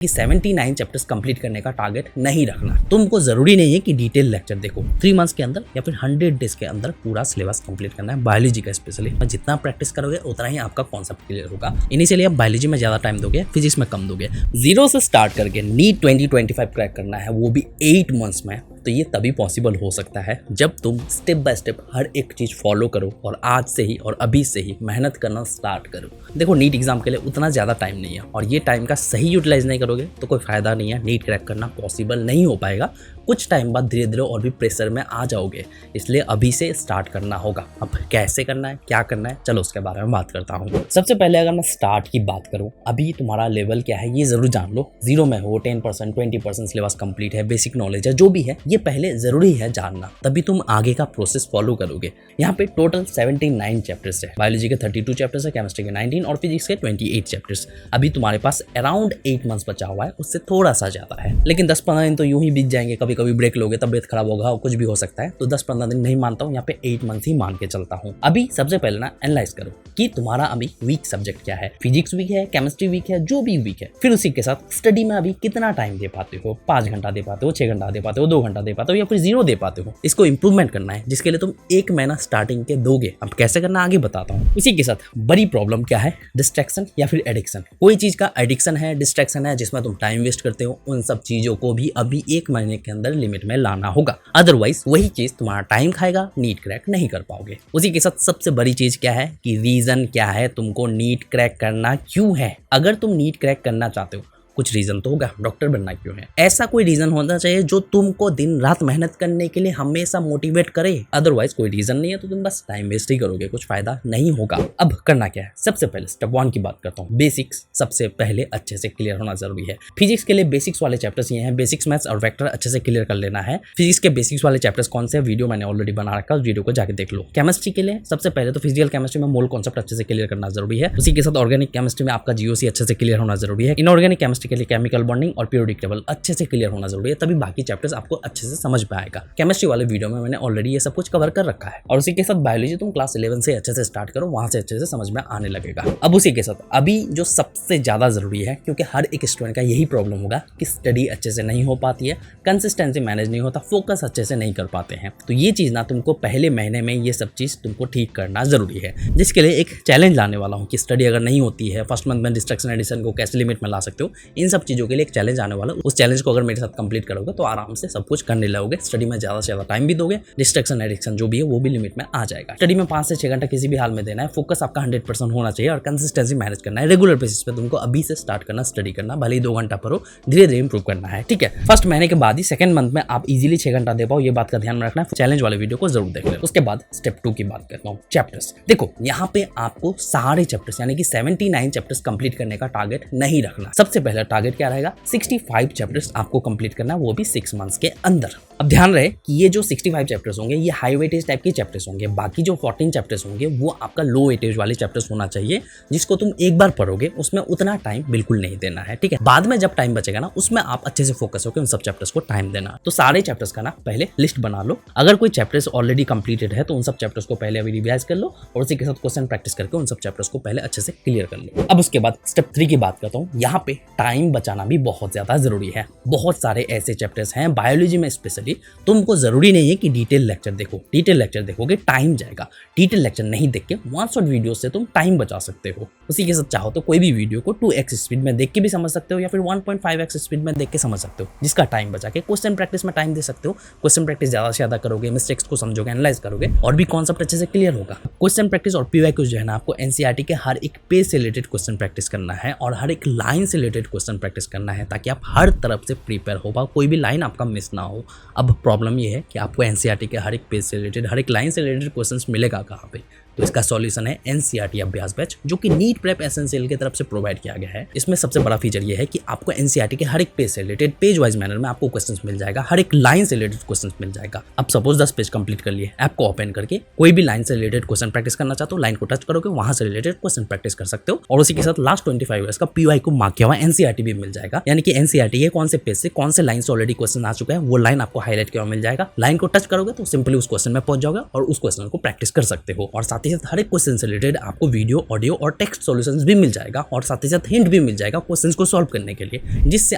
कि 79 chapters complete करने का टारगेट नहीं रखना। तुमको जरूरी नहीं है कि डिटेल लेक्चर देखो, 3 मंथ्स के अंदर या फिर 100 डेज के अंदर पूरा सिलेबस कंप्लीट करना है बायोलॉजी का स्पेशली। जितना प्रैक्टिस करोगे उतना ही आपका कॉन्सेप्ट क्लियर होगा। इनिशियली आप बायोलॉजी में ज्यादा टाइम दोगे, फिजिक्स में कम दोगे। जीरो से स्टार्ट करके नीट 2025 क्रैक करना है, वो भी 8 मंथ्स में, तो ये तभी पॉसिबल हो सकता है जब तुम स्टेप बाय स्टेप हर एक चीज फॉलो करो और आज से ही और अभी से ही मेहनत करना स्टार्ट करो। देखो नीट एग्जाम के लिए उतना ज्यादा टाइम नहीं है और ये टाइम का सही यूटिलाइज नहीं करोगे तो कोई फायदा नहीं है। नीट क्रैक करना पॉसिबल नहीं हो पाएगा। कुछ टाइम बाद धीरे धीरे और भी प्रेशर में आ जाओगे, इसलिए अभी से स्टार्ट करना होगा। अब कैसे करना है, क्या करना है, चलो उसके बारे में बात करता हूँ। सबसे पहले अगर मैं स्टार्ट की बात करूँ, अभी तुम्हारा लेवल क्या है ये जरूर जान लो। जीरो में हो, 10% 20% सिलेबस कंप्लीट है, बेसिक नॉलेज है, जो भी है ये पहले जरूरी है जानना, तभी तुम आगे का प्रोसेस फॉलो करोगे। यहाँ पे टोटल 79 चैप्टर्स है। बायोलॉजी के 32 चैप्टर्स है, केमिस्ट्री के 19 और फिजिक्स के 28 चैप्टर्स। अभी तुम्हारे पास अराउंड 8 मंथ्स बचा हुआ है, उससे थोड़ा सा ज्यादा है, लेकिन 10-15 दिन तो यूं ही बीत जाएंगे। कभी कभी ब्रेक लोगे, तबियत खराब होगा, कुछ भी हो सकता है, तो 10-15 दिन नहीं मानता हूँ, यहाँ पे 8 मंथ्स ही मान के चलता हूँ। अभी सबसे पहले ना एनालाइज करो कि तुम्हारा अभी वीक सब्जेक्ट क्या है। फिजिक्स वीक है, केमिस्ट्री वीक है, जो भी वीक है। फिर उसी के साथ स्टडी में अभी कितना टाइम दे पाते हो, 5 घंटा दे पाते हो, 6 घंटा दे पाते हो, 2 घंटा दे पाते हो या फिर 0 दे पाते हो। इसको इंप्रूवमेंट करना है, जिसके लिए तुम 1 महीना स्टार्टिंग के दोगे। अब कैसे करना आगे बताता हूँ। इसी के साथ बड़ी प्रॉब्लम क्या है, डिस्ट्रैक्शन या फिर एडिक्शन। कोई चीज का एडिक्शन है, डिस्ट्रैक्शन है जिसमें तुम टाइम वेस्ट करते हो, उन सब चीजों को भी अभी 1 महीने के अंदर लिमिट में लाना होगा। अदरवाइज वही चीज तुम्हारा टाइम खाएगा, नीट क्रैक नहीं कर पाओगे। उसी के साथ सबसे बड़ी चीज क्या है कि रीजन क्या है तुमको नीट क्रैक करना क्यों है। अगर तुम नीट क्रैक करना चाहते हो, कुछ रीजन तो होगा, डॉक्टर बनना क्यों है, ऐसा कोई रीजन होना चाहिए जो तुमको दिन रात मेहनत करने के लिए हमेशा मोटिवेट करे। अदरवाइज कोई रीजन नहीं है तो तुम बस टाइम वेस्ट ही करोगे, कुछ फायदा नहीं होगा। अब करना क्या है, सबसे पहले स्टेप 1 की बात करता हूँ। बेसिक्स सबसे पहले अच्छे से क्लियर होना जरूरी है। फिजिक्स के लिए बेसिक्स वाले चैप्टर्स ये हैं, बेसिक्स मैथ्स और वेक्टर अच्छे से क्लियर कर लेना है। फिजिक्स के बेसिक्स वाले चैप्टर्स कौन से, वीडियो मैंने ऑलरेडी बना रखा है, उस वीडियो को जाके देख लो। केमिस्ट्री के लिए सबसे पहले तो फिजिकल केमिस्ट्री में मोल कॉन्सेप्ट अच्छे से क्लियर करना जरूरी है। उसी के साथ ऑर्गेनिक केमिस्ट्री में आपका जीओसी अच्छे से क्लियर होना जरूरी है। इनऑर्गेनिक केमिस्ट्री के लिए केमिकल बॉन्डिंग और पीरियोडिक टेबल अच्छे से क्लियर होना जरूरी है, तभी बाकी चैप्टर्स आपको अच्छे से समझ में आएगा। केमिस्ट्री वाले वीडियो में मैंने ऑलरेडी ये सब कुछ कवर कर रखा है। और उसी के साथ बायोलॉजी तुम क्लास 11 से अच्छे से स्टार्ट करो, वहां से अच्छे से समझ में आने लगेगा। अब उसी के साथ अभी जो सबसे ज्यादा जरूरी है, क्योंकि हर एक स्टूडेंट का यही प्रॉब्लम होगा कि स्टडी अच्छे से नहीं हो पाती है, कंसिस्टेंसी मैनेज नहीं होता, फोकस अच्छे से नहीं कर पाते हैं। तो ये चीज ना तुमको पहले महीने में ये सब चीज तुमको ठीक करना जरूरी है, जिसके लिए एक चैलेंज लाने वाला हूँ कि स्टडी अगर नहीं होती है, फर्स्ट मंथ में डिस्ट्रैक्शन एडिशन को कैसे लिमिट में ला सकते हो, इन सब चीजों के लिए एक चैलेंज आने वाला। उस चैलेंज को अगर मेरे साथ कंप्लीट करोगे तो आराम से सब कुछ करने लगोगे। स्टडी में ज्यादा से ज्यादा टाइम भी दोगे, डिस्ट्रैक्शन एडिक्शन जो भी है वो भी लिमिट में आ जाएगा। स्टडी में 5 से 6 घंटा किसी भी हाल में देना है, फोकस आपका 100% होना चाहिए और कंसिस्टेंसी मैनेज करना है। रेगुलर बेसिस पे तुमको अभी से स्टार्ट करना, स्टडी करना, भले ही 2 घंटा पढ़ो, धीरे धीरे इंप्रूव करना है, ठीक है। फर्स्ट महीने के बाद ही सेकंड मंथ में आप इजीली 6 घंटा दे पाओ, ये बात का ध्यान में रखना है। चैलेंज वाले वीडियो को जरूर देख लेना। उसके बाद स्टेप 2 की बात करता हूँ, चैप्टर्स। देखो यहाँ पे आपको सारे चैप्टर्स यानी कि 79 चैप्टर्स कंप्लीट करने का टारगेट नहीं रखना। सबसे पहला टारगेट क्या रहेगा, 65 चैप्टर्स आपको कंप्लीट करना, वो भी 6 मंथ्स के अंदर। अब ध्यान रहे कि ये जो 65 चैप्टर्स होंगे ये हाई वेटेज टाइप के चैप्टर्स होंगे। बाकी जो 14 चैप्टर्स होंगे वो आपका लो वेटेज वाले चैप्टर्स होना चाहिए, जिसको तुम एक बार पढ़ोगे, उसमें उतना टाइम बिल्कुल नहीं देना है, ठीक है। बाद में जब टाइम बचेगा ना, उसमें आप अच्छे से फोकस होकर उन सब चैप्टर्स को टाइम देना। तो सारे चैप्टर्स का ना पहले लिस्ट बना लो। अगर कोई चैप्टर्स ऑलरेडी कंप्लीटेड है तो उन सब चैप्टर्स को पहले अभी रिवाइज कर लो और उसी के साथ क्वेश्चन प्रैक्टिस करके उन सब चैप्टर्स को पहले अच्छे से क्लियर कर लो। अब उसके बाद स्टेप 3 की बात करता हूँ। यहाँ पे टाइम बचाना भी बहुत ज्यादा जरूरी है। बहुत सारे ऐसे चैप्टर्स हैं बायोलॉजी में स्पेशली, तुमको जरूरी नहीं है कि डिटेल लेक्चर देखो। डिटेल लेक्चर देखोगे टाइम जाएगा। डिटेल लेक्चर नहीं देख के 1 शॉट वीडियो से तुम टाइम बचा सकते हो। उसी के साथ चाहो तो कोई भी वीडियो को 2x स्पीड में देख के भी समझ सकते हो या फिर 1.5x स्पीड में देख के समझ सकते हो, जिसका टाइम बचा के क्वेश्चन प्रैक्टिस में टाइम दे सकते हो। क्वेश्चन प्रैक्टिस ज्यादा से ज्यादा करोगे, मिस्टेक्स को समझोगे, एनालाइज करोगे और भी कॉन्सेप्ट अच्छे से क्लियर होगा। क्वेश्चन प्रैक्टिस और PYQ जो है ना, आपको NCERT के हर एक पेज से रिलेटेड क्वेश्चन प्रैक्टिस करना है और हर एक लाइन से रिलेटेड क्वेश्चन प्रैक्टिस करना है, ताकि आप हर तरफ से प्रिपेयर हो पाओ, कोई भी लाइन आपका मिस ना हो। अब प्रॉब्लम ये है कि आपको NCERT के हर एक पेज से रिलेटेड, हर एक लाइन से रिलेटेड क्वेश्चंस मिलेगा कहाँ पे, तो इसका सॉल्यूशन है NCERT अभ्यास बैच, जो कि नीट प्रेप एसेंशियल की तरफ से प्रोवाइड किया गया है। इसमें सबसे बड़ा फीचर ये है कि आपको NCERT के हर एक पेज से रिलेटेड पेज वाइज मैनर में आपको क्वेश्चंस मिल जाएगा, हर एक लाइन से रिलेटेड क्वेश्चंस मिल जाएगा। अब सपोज 10 पेज कंप्लीट कर लिए, ऐप को ओपन करके कोई भी लाइन से रिलेटेड क्वेश्चन प्रैक्टिस करना चाहते हो, लाइन को टच करोगे, वहां से रिलेटेड क्वेश्चन प्रैक्टिस कर सकते हो। और उसी के साथ लास्ट 25 ईयर्स का PYQ मार्क किया हुआ NCERT भी मिल जाएगा, यानी कि NCERT के कौन से पेज से कौन से लाइन से ऑलरेडी क्वेश्चन आ चुका है, वो लाइन आपको हाईलाइट किया हुआ मिल जाएगा। लाइन को टच करोगे तो सिंपली उस क्वेश्चन में पहुंच जाओगे और उस क्वेश्चन को प्रैक्टिस कर सकते हो। और साथ ही ही साथ हर एक क्वेश्चन से रिलेटेड आपको वीडियो, ऑडियो और टेक्स्ट सॉल्यूशंस भी मिल जाएगा और साथ ही साथ हिंट भी मिल जाएगा क्वेश्चंस को सॉल्व करने के लिए, जिससे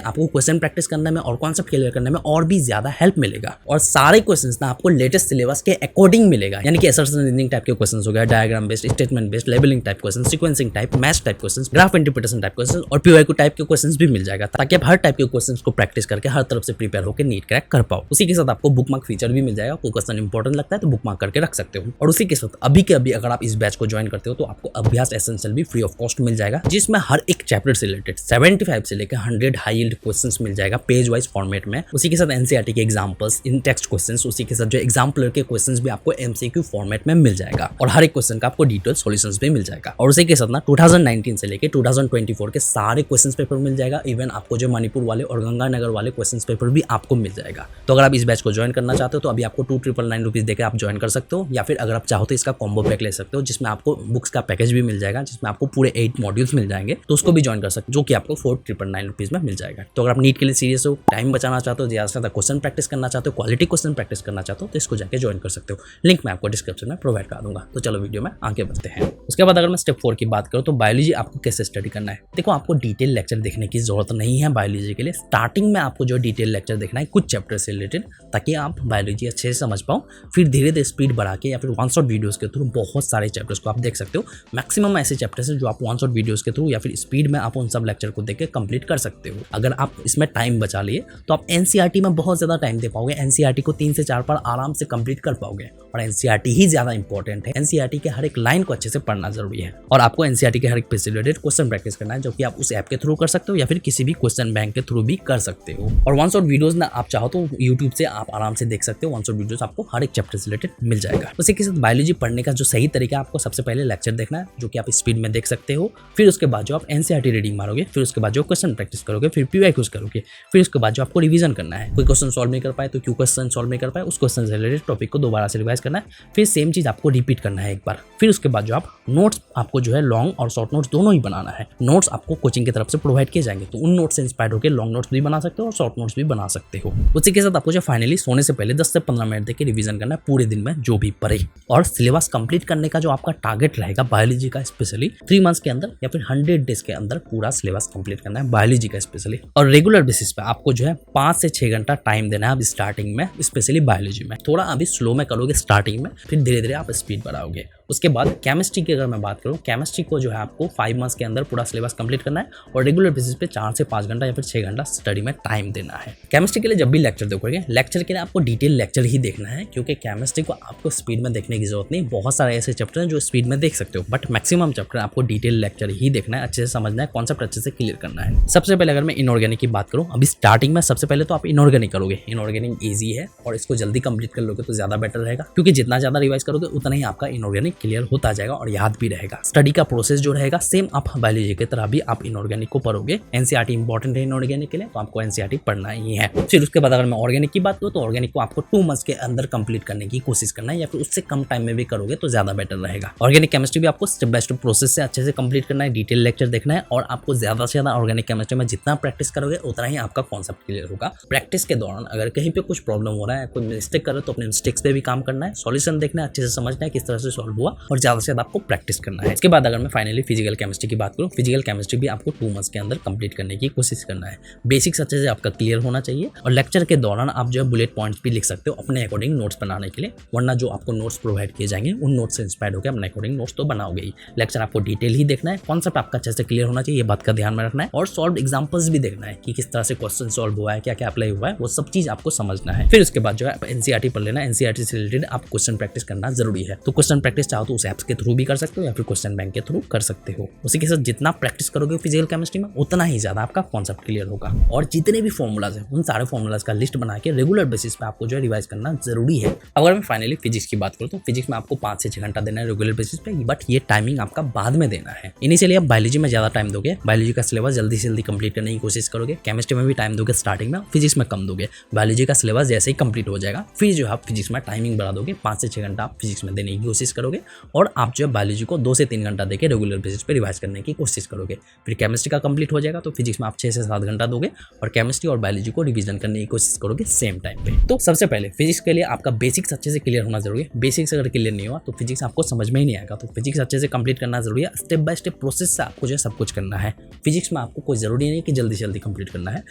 आपको क्वेश्चन प्रैक्टिस करने में और कॉन्सेप्ट क्लियर करने में और भी ज्यादा हेल्प मिलेगा। और सारे क्वेश्चंस ना आपको लेटेस्ट सिलेबस के अकॉर्डिंग मिलेगा, यानी कि असर्शन रीजनिंग टाइप के क्वेश्चंस हो गया, diagram based, statement based, labelling type question, sequencing type, maths type question, graph interpretation type question और पीवाईक्यू टाइप के क्वेश्चंस भी मिल जाएगा, ताकि आप हर टाइप के क्वेश्चंस को प्रैक्टिस करके हर तरफ से प्रिपेयर होकर नीट क्रैक कर पाओ। उसी के साथ आपको बुकमार्क फीचर भी मिल जाएगा, कोई क्वेश्चन इंपॉर्टेंट लगता है तो बुकमार्क करके रख सकते हो। और उसी के साथ अभी के अभी अगर आप इस बैच को ज्वाइन करते हो तो आपको अभ्यास एसेंशियल भी फ्री ऑफ कॉस्ट मिल जाएगा, जिसमें हर एक चैप्टर से रिलेटेड 75 से लेकर 100 हाई यील्ड क्वेश्चंस मिल जाएगा पेज वाइज फॉर्मेट में। उसी के साथ एनसीईआरटी के एग्जांपल्स, इन टेक्स्ट क्वेश्चंस, उसी के साथ जो एग्जाम्पलर के क्वेश्चंस भी आपको एमसीक्यू फॉर्मेट में मिल जाएगा और हर एक क्वेश्चन का आपको डिटेल सॉल्यूशंस भी मिल जाएगा। और उसी के साथ ना 2019 से लेकर 2024 के सारे क्वेश्चंस पेपर मिल जाएगा। इवन आपको जो मणिपुर वाले और गंगानगर वाले क्वेश्चंस पेपर भी आपको मिल जाएगा। तो अगर आप इस बैच को ज्वाइन करना चाहते हो तो अभी आपको 2,999 रुपीज देकर आप ज्वाइन कर सकते हो, या फिर अगर आप चाहो तो इसका कॉम्बो पैक ले सकते हो, जिसमें आपको बुक्स का पैकेज भी मिल जाएगा, जिसमें आपको पूरे 8 मॉड्यूल्स मिल जाएंगे, तो उसको भी ज्वाइन कर सकते हो, जो कि आपको 4,999 रुपीज में मिल जाएगा। तो अगर आप नीट के लिए सीरियस हो, टाइम बचाना चाहते हो, ज्यादा से ज्यादा क्वेश्चन प्रैक्टिस करना चाहते हो, क्वालिटी क्वेश्चन प्रैक्टिस करना चाहते हो, तो इसको जाकर ज्वाइन कर सकते हो। लिंक मैं आपको डिस्क्रिप्शन में प्रोवाइड कर दूंगा। तो चलो वीडियो में आगे बढ़ते हैं। उसके बाद अगर मैं स्टेप 4 की बात करूँ तो बायोलॉजी आपको कैसे स्टडी करना है। देखो, आपको डिटेल लेक्चर देखने की जरूरत नहीं है बायोलॉजी के लिए। स्टार्टिंग में आपको जो डिटेल लेक्चर देखना है कुछ चैप्टर से रिलेटेड, ताकि आप बायोलॉजी अच्छे से समझ पाओ। फिर धीरे धीरे स्पीड बढ़ा के या फिर वन शॉट वीडियोस के थ्रू बहुत सारे चैप्टर्स को आप देख सकते हो। मैक्सिमम ऐसे चैप्टर्स हैं जो आप वन शॉट वीडियोस के थ्रू या फिर स्पीड में आप उन सब लेक्चर को देख के कंप्लीट कर सकते हो। अगर आप इसमें टाइम बचा लिए तो आप एनसीईआरटी में बहुत ज्यादा टाइम दे पाओगे। एनसीईआरटी को 3 से 4 बार आराम से कंप्लीट कर पाओगे और एनसीईआरटी ही ज्यादा इंपॉर्टेंट है। एनसीईआरटी के हर एक लाइन को अच्छे से पढ़ना जरूरी है और आपको एनसीईआरटी के हर एक पेज से रिलेटेड क्वेश्चन प्रैक्टिस करना है, जो कि आप उस ऐप के थ्रू कर सकते हो या फिर किसी भी क्वेश्चन बैंक के थ्रू भी कर सकते हो। और वन शॉट वीडियोस ना आप चाहो तो यूट्यूब से आप आराम से देख सकते हो। वन शॉट वीडियोस आपको हर एक चैप्टर से रिलेटेड मिल जाएगा। उसी के साथ बायोलॉजी पढ़ने का जो सही तरीका है, आपको सबसे पहले लेक्चर देखना है, जो कि आप स्पीड में देख सकते हो। फिर उसके बाद जो आप एनसीईआरटी रीडिंग मारोगे, फिर उसके बाद जो क्वेश्चन प्रैक्टिस करोगे, फिर पीवाईक्यूज करोगे, फिर उसके बाद जो आपको रिवीजन करना है। कोई क्वेश्चन सॉल्व नहीं कर पाए तो क्यों क्वेश्चन सॉल्व नहीं कर पाए, उस क्वेश्चन से रिलेटेड टॉपिक को दोबारा से रिवाइज करना है। फिर सेम चीज आपको रिपीट करना है एक बार। फिर उसके बाद जो आप नोट्स, आपको जो है लॉन्ग और शॉर्ट नोट्स दोनों ही बनाना है। नोट्स आपको कोचिंग की तरफ से प्रोवाइड किए जाएंगे, तो उन नोट्स से इंस्पायर्ड होकर लॉन्ग नोट्स भी बना सकते हो और शॉर्ट नोट्स भी बना सकते हो। उसी के साथ आपको जो फाइनली सोने से पहले 10 से 15 मिनट देकर रिवीजन करना है पूरे दिन में जो भी पढ़े। और सिलेबस कंप्लीट करने का जो आपका टारगेट रहेगा बायोलॉजी का, स्पेशली 3 मंथ्स के अंदर या फिर 100 डेज के अंदर पूरा सिलेबस कंप्लीट करना है बायोलॉजी का स्पेशली। और रेगुलर बेसिस पे आपको जो है 5 से 6 घंटा टाइम देना है अब स्टार्टिंग में, स्पेशली बायोलॉजी में। थोड़ा अभी स्लो में करोगे स्टार्टिंग में, फिर धीरे धीरे आप स्पीड बढ़ाओगे। उसके बाद केमिस्ट्री की अगर मैं बात करूँ, केमिस्ट्री को जो है आपको 5 मंथ्स के अंदर पूरा सिलेबस कंप्लीट करना है और रेगुलर बेसिस पे 4 से 5 घंटा या फिर 6 घंटा स्टडी में टाइम देना है। केमिस्ट्री के लिए जब भी लेक्चर देखोगे, लेक्चर के लिए आपको डिटेल लेक्चर ही देखना है, क्योंकि केमिस्ट्री को आपको स्पीड में देखने की जरूरत नहीं। बहुत सारे ऐसे चैप्टर हैं जो स्पीड में देख सकते हो, बट मैक्सिमम चैप्टर आपको डिटेल लेक्चर ही देखना है, अच्छे से समझना है, कॉन्सेप्ट अच्छे से क्लियर करना है। सबसे पहले अगर मैं इनऑर्गेनिक की बात करूँ, अभी स्टार्टिंग में सबसे पहले तो आप इनऑर्गेनिक करोगे। इनऑर्गेनिक ईजी है और इसको जल्दी कंप्लीट कर लोगे तो ज्यादा बेटर रहेगा, क्योंकि जितना ज्यादा रिवाइज करोगे उतना ही आपका इनऑर्गेनिक क्लियर होता जाएगा और याद भी रहेगा। स्टडी का प्रोसेस जो रहेगा सेम आप बायोलॉजी की तरह भी आप इनऑर्गेनिक को पढ़ोगे। एनसीईआरटी इंपॉर्टेंट है इनऑर्गेनिक के लिए, तो आपको एनसीईआरटी पढ़ना ही है। फिर उसके बाद अगर मैं ऑर्गेनिक की बात करूँ तो ऑर्गेनिक को आपको 2 मंथ्स के अंदर कंप्लीट करने की कोशिश करना है, या फिर उससे कम टाइम में भी करोगे तो ज्यादा बेटर रहेगा। ऑर्गेनिक केमिस्ट्री भी आपको स्टेप बाय स्टेप प्रोसेस से अच्छे से कंप्लीट करना है, डिटेल लेक्चर देखना है और आपको ज्यादा से ज्यादा ऑर्गेनिक केमिस्ट्री में जितना प्रैक्टिस करोगे उतना ही आपका कॉन्सेप्ट क्लियर होगा। प्रैक्टिस के दौरान अगर कहीं पे कुछ प्रॉब्लम हो रहा है, कोई मिस्टेक कर रहे हो, तो अपने मिस्टेक्स पे भी काम करना है, सॉल्यूशन देखना है, अच्छे से समझना है किस तरह से सॉल्व हुआ और ज्यादा से ज्यादा आपको प्रैक्टिस करना है। इसके बाद अगर मैं फाइनली फिजिकल केमिस्ट्री की बात करूँ, फिजिकल केमिस्ट्री भी आपको 2 मंथ्स के अंदर कंप्लीट करने की कोशिश करना है। बेसिक्स अच्छे से आपका क्लियर होना चाहिए और लेक्चर के दौरान आप जो है बुलेट पॉइंट्स भी लिख सकते हो अपने अकॉर्डिंग नोट्स बनाने के लिए, वरना जो आपको नोट्स प्रोवाइड किए जाएंगे उन नोट्स से इंस्पायर्ड होकर अपने अकॉर्डिंग नोट्स तो बनाओगे ही। लेक्चर आपको डिटेल ही देखना है, कॉन्सेप्ट आपका अच्छे से क्लियर होना चाहिए, ये बात का ध्यान में रखना है और सॉल्व एग्जांपल्स भी देखना है कि किस तरह से क्वेश्चन सॉल्व हुआ है, क्या क्या अप्लाई हुआ है, वो सब चीज आपको समझना है। फिर उसके बाद जो है एनसीईआरटी पढ़ लेना। एनसीईआरटी से रिलेटेड आप क्वेश्चन प्रैक्टिस करना जरूरी है, तो क्वेश्चन प्रैक्टिस चाहो तो उस ऐप्स के थ्रू भी कर सकते हो या फिर क्वेश्चन बैंक के थ्रू कर सकते हो। उसी के साथ जितना प्रैक्टिस करोगे फिजिकल केमिस्ट्री में उतना ही ज्यादा आपका कॉन्सेप्ट क्लियर होगा। और जितने भी फॉर्मूलाज हैं उन सारे फॉर्मूलाज का लिस्ट बना के रेगुलर बेसिस पे आपको जो है रिवाइज करना जरूरी है। अगर मैं फाइनली फिजिक्स की बात करूँ तो फिजिक्स में आपको 5 से 6 घंटा देना है रेगुलर बेसिस पे, बट ये टाइमिंग आपका बाद में देना है। इनिशियली आप बायोलॉजी में ज्यादा टाइम दोगे, बायोलॉजी का सिलेबस जल्दी से जल्दी कंप्लीट करने की कोशिश करोगे। केमिस्ट्री में भी टाइम दोगे स्टार्टिंग में, फिजिक्स में कम दोगे। बायोलॉजी का सिलेबस जैसे ही कंप्लीट हो जाएगा फिर जो आप फिजिक्स में टाइमिंग बढ़ा दोगे, 5 से 6 घंटा आप फिजिक्स में देने की कोशिश करोगे और आप जो है बायोलॉजी को 2 से 3 घंटा देके रेगुलर बेसिस पे रिवाइज करने की कोशिश करोगे। फिर केमिस्ट्री का कंप्लीट हो जाएगा तो फिजिक्स में आप 6 से 7 घंटा दोगे और केमिस्ट्री और बायोलॉजी को रिवीजन करने की कोशिश करोगे सेम टाइम पे। तो सबसे पहले फिजिक्स के लिए आपका बेसिक्स अच्छे से क्लियर होना जरूरी है। बेसिक्स अगर क्लियर नहीं हुआ तो फिजिक्स आपको समझ में ही नहीं आएगा। तो फिजिक्स अच्छे से कंप्लीट करना जरूरी है। स्टेप बाय स्टेप प्रोसेस से आपको जो है सब कुछ करना है। फिजिक्स में आपको कोई जरूरी नहीं कि जल्दी से जल्दी कंप्लीट करना है।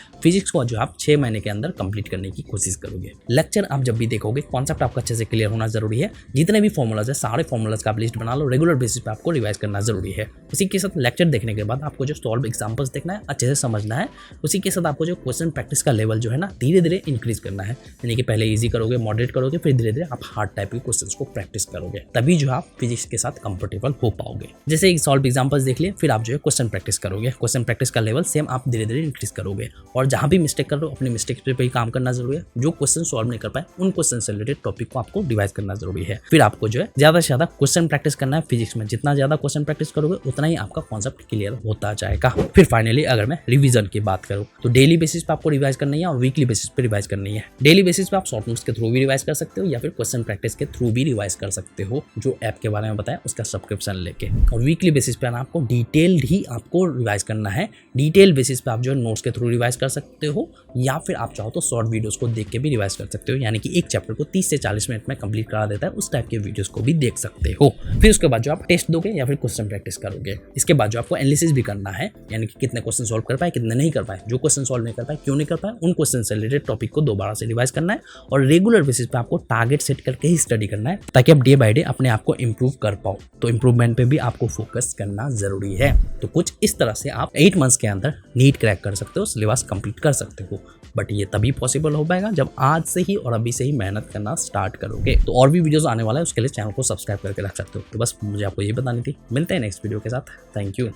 फिजिक्स को जो आप 6 महीने के अंदर कंप्लीट करने की कोशिश करोगे। लेक्चर आप जब भी देखोगे कॉन्सेप्ट आपका अच्छे से क्लियर होना जरूरी है। जितने भी फॉर्मूलाज है सारे फॉर्मूलाज का आप लिस्ट बना लो। रेगुलर बेसिस पे आपको रिवाइज करना जरूरी है। उसी के साथ लेक्चर देखने के बाद आपको जो सॉल्व एग्जांपल्स देखना है, अच्छे से समझना है। उसी के साथ आपको जो क्वेश्चन प्रैक्टिस का लेवल जो है ना धीरे धीरे इंक्रीज करना है। यानी कि पहले इजी करोगे, मॉडरेट करोगे, फिर धीरे धीरे आप हार्ड टाइप के क्वेश्चंस को प्रैक्टिस करोगे। तभी जो आप फिजिक्स के साथ कंफर्टेबल हो पाओगे। जैसे एक सॉल्व एग्जांपल्स देख लिए, फिर आप जो है क्वेश्चन प्रैक्टिस करोगे। क्वेश्चन प्रैक्टिस का लेवल सेम आप धीरे धीरे इंक्रीज करोगे और जहां भी मिस्टेक कर रहे हो अपने मिस्टेक पे ही काम करना जरूरी है। जो क्वेश्चन सॉल्व नहीं कर पाए उन क्वेश्चन से रिलेटेड टॉपिक को आपको रिवाइज करना जरूरी है। फिर आपको जो है ज्यादा से ज्यादा क्वेश्चन प्रैक्टिस करना है। फिजिक्स में जितना ज्यादा क्वेश्चन प्रैक्टिस करोगे उतना ही आपका कॉन्सेप्ट क्लियर होता जाएगा। फिर फाइनली अगर मैं रिवीजन की बात करूं तो डेली बेसिस पे आपको रिवाइज करनी है और वीकली बेसिस पे रिवाइज करनी है। डेली बेसिस पे आप शॉर्ट नोट्स के थ्रू भी रिवाइज कर सकते हो या फिर क्वेश्चन प्रैक्टिस के थ्रू भी रिवाइज कर सकते हो, जो ऐप के बारे में बताया उसका सब्सक्रिप्शन लेके। और वीकली बेसिस पे आपको डिटेल्ड ही आपको रिवाइज करना है। डिटेल बेसिस पे आप जो है नोट्स के थ्रू रिवाइज कर सकते हो या फिर आप चाहो तो शॉर्ट वीडियोस को देख के भी रिवाइज कर सकते हो। यानी कि एक चैप्टर को 30 से 40 मिनट में कंप्लीट करा देता है, उस टाइप के वीडियोस को भी देख सकते हो। फिर उसके बाद जो आप टेस्ट दोगे या फिर क्वेश्चन प्रैक्टिस करोगे। इसके बाद जो आपको एनालिसिस भी करना है, यानी कि कितने क्वेश्चन सॉल्व कर पाए, कितने नहीं कर पाए। जो क्वेश्चन सॉल्व नहीं कर पाए, क्यों नहीं कर पाए, उन क्वेश्चन से रिलेटेड टॉपिक को दोबारा से रिवाइज करना है और रेगुलर बेसिस पे आपको टारगेट सेट करके ही स्टडी करना है ताकि आप डे बाय डे अपने आप को इंप्रूव कर पाओ। तो इंप्रूवमेंट पे भी आपको फोकस करना जरूरी है। तो कुछ इस तरह से आप 8 मंथ्स के अंदर नीट क्रैक कर सकते हो, सिलेबस कंप्लीट कर सकते हो। बट ये तभी पॉसिबल हो पाएगा जब आज से ही और अभी से ही मेहनत करना स्टार्ट करोगे। तो और भी वीडियोस आने वाला है, उसके लिए चैनल को सब्सक्राइब करके रख सकते हो। तो बस मुझे आपको ये बतानी थी। मिलते हैं नेक्स्ट वीडियो के साथ। Thank you.